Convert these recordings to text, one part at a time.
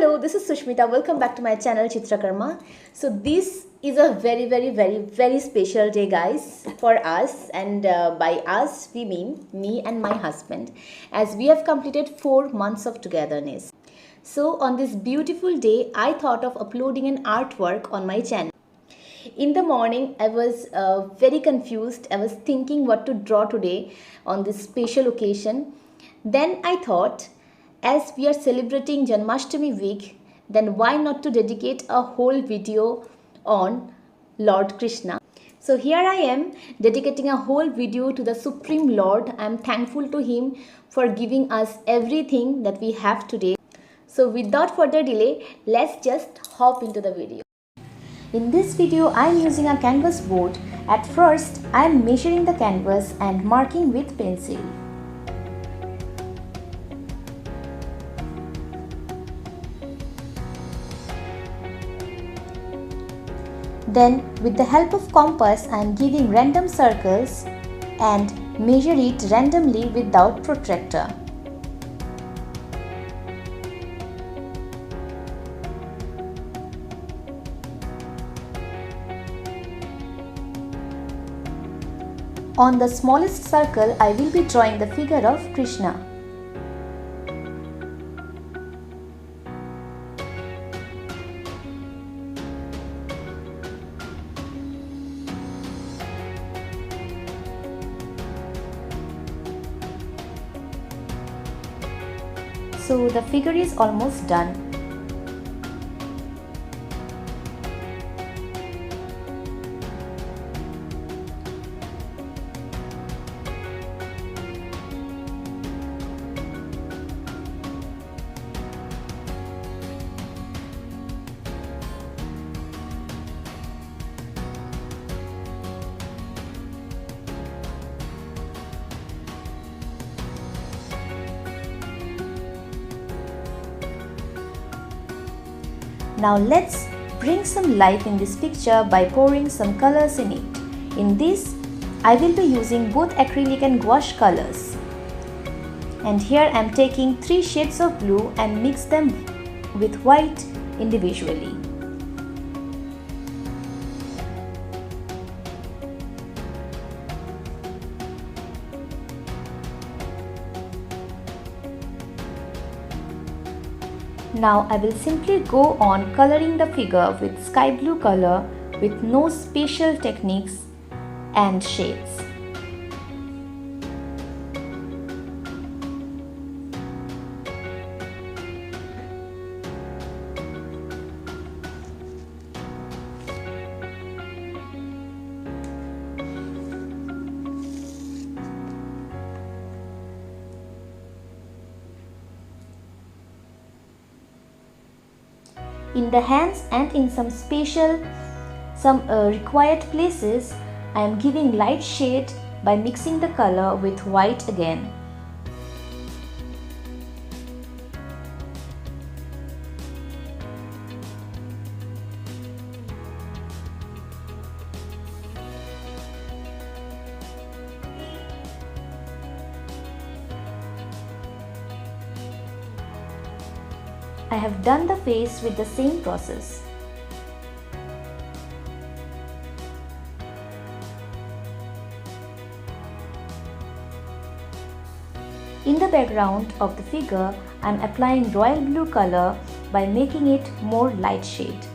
Hello, this is Sushmita. Welcome back to my channel Chitrakarma. So this is a very special day, guys, for us, and by us we mean me and my husband, as we have completed 4 months of togetherness. So on this beautiful day, I thought of uploading an artwork on my channel. In the morning, I was very confused. I was thinking what to draw today on this special occasion. Then I thought, as we are celebrating Janmashtami week, then why not to dedicate a whole video on Lord Krishna. So here I am dedicating a whole video to the Supreme Lord. I am thankful to him for giving us everything that we have today. So without further delay, let's just hop into the video. In this video, I am using a canvas board. At first, I am measuring the canvas and marking with pencil. Then, with the help of compass, I am giving random circles and measure it randomly without protractor. On the smallest circle, I will be drawing the figure of Krishna. So the figure is almost done. Now let's bring some life in this picture by pouring some colors in it. In this, I will be using both acrylic and gouache colors. And here I am taking 3 shades of blue and mix them with white individually. Now I will simply go on coloring the figure with sky blue color with no special techniques and shades. In the hands and in some required places, I am giving light shade by mixing the color with white again. I have done the face with the same process. In the background of the figure, I am applying royal blue color by making it more light shade.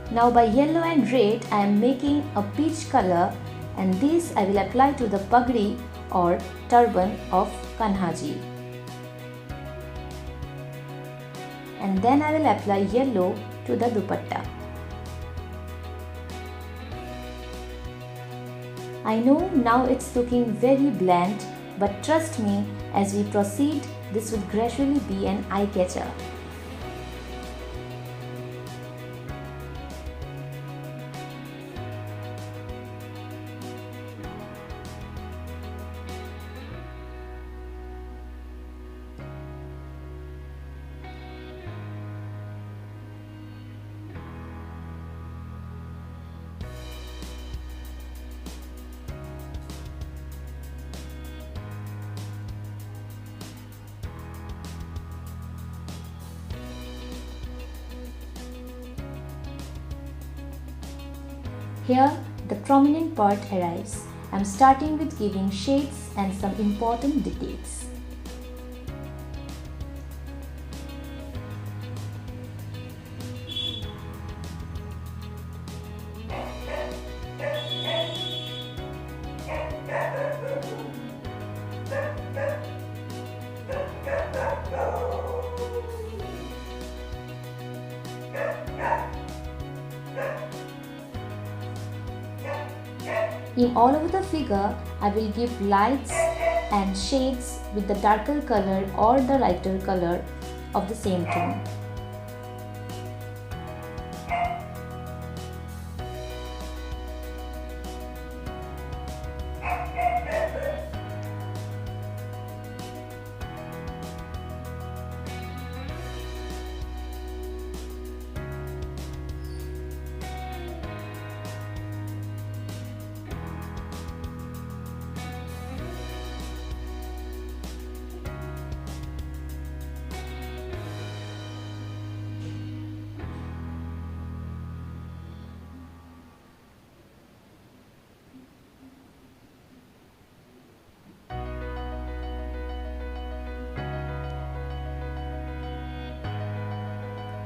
Now by yellow and red, I am making a peach color, and this I will apply to the pagri or turban of Kanhaji. And then I will apply yellow to the dupatta. I know now it's looking very bland, but trust me, as we proceed, this will gradually be an eye-catcher. Here the prominent part arrives. I am starting with giving shades and some important details. In all over the figure, I will give lights and shades with the darker color or the lighter color of the same tone.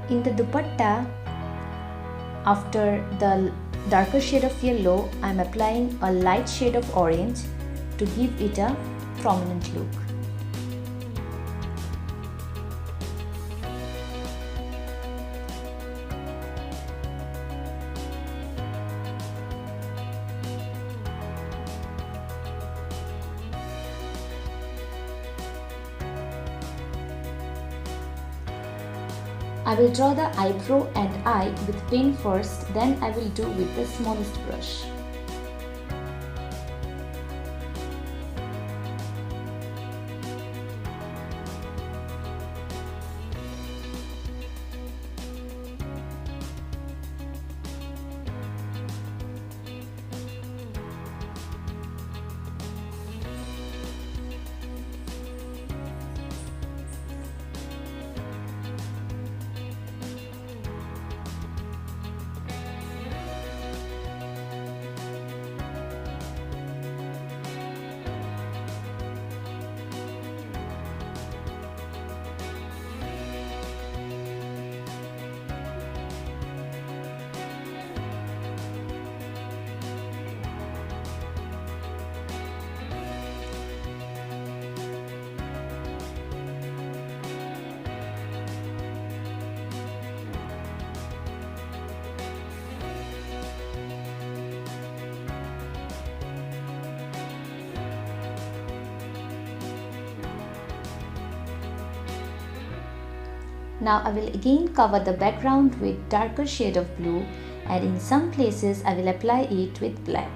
In the dupatta, after the darker shade of yellow, I am applying a light shade of orange to give it a prominent look. I will draw the eyebrow and eye with pen first, then I will do with the smallest brush. Now I will again cover the background with darker shade of blue, and in some places I will apply it with black.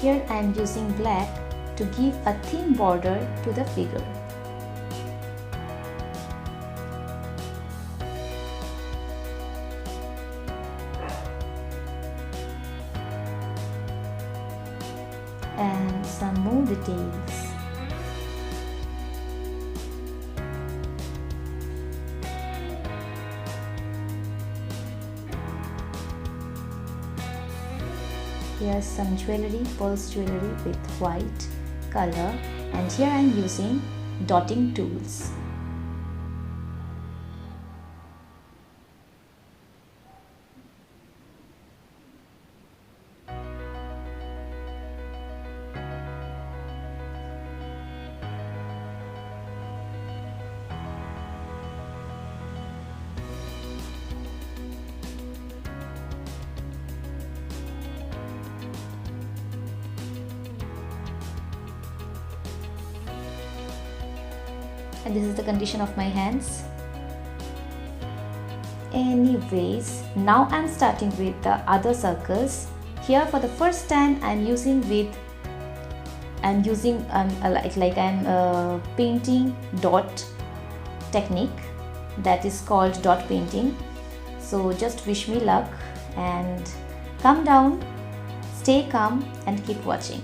Here I am using black to give a thin border to the figure. And some more details. Here's some jewelry, pearls jewelry with white color, and here I am using dotting tools. and this is the condition of my hands. Anyways, now I'm starting with the other circles. Here for the first time I'm using painting dot technique, that is called dot painting. So just wish me luck and calm down, stay calm and keep watching.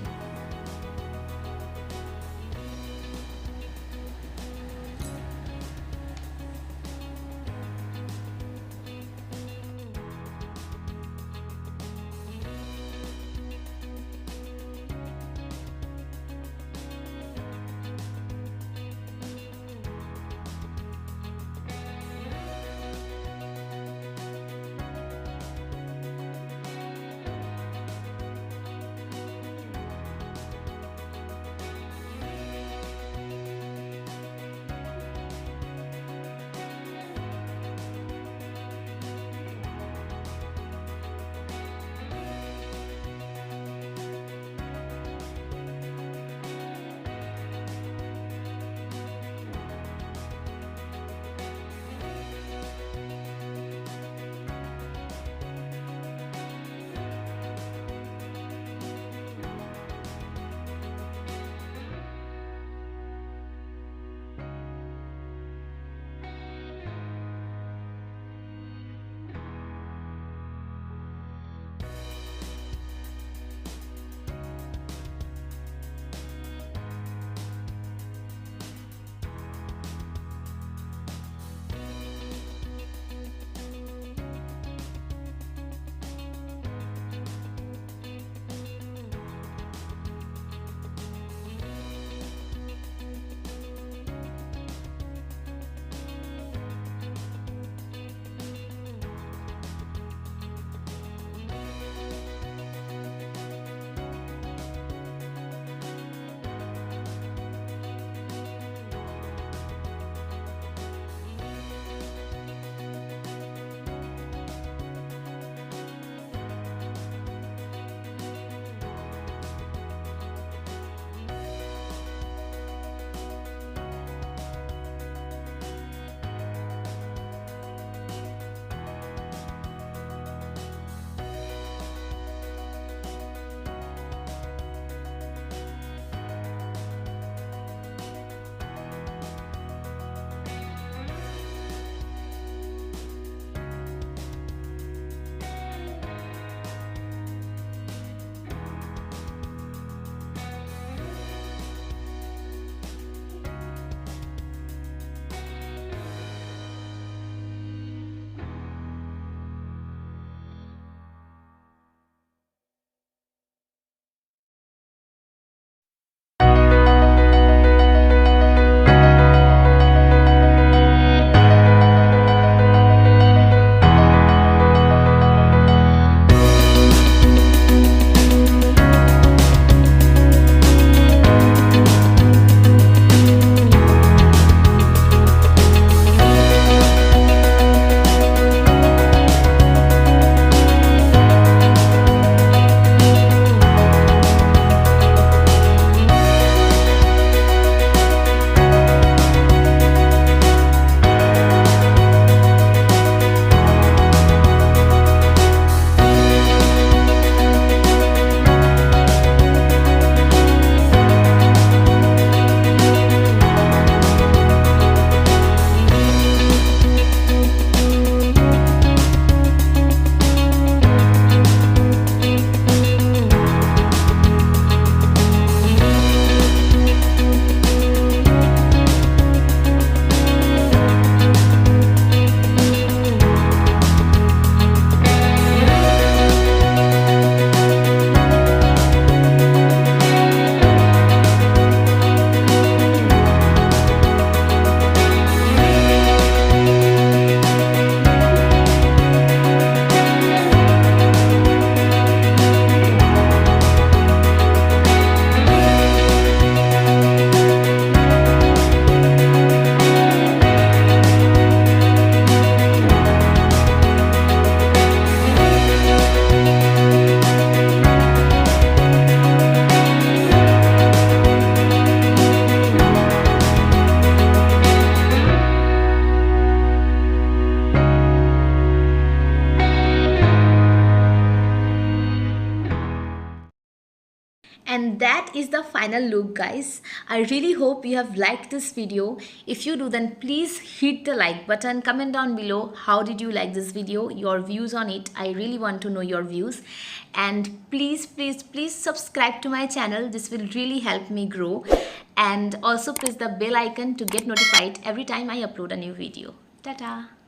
And that is the final look, guys. I really hope you have liked this video. If you do, then please hit the like button, comment down below how did you like this video, your views on it. I really want to know your views. And please subscribe to my channel. This will really help me grow. And also press the bell icon to get notified every time I upload a new video. Ta-ta!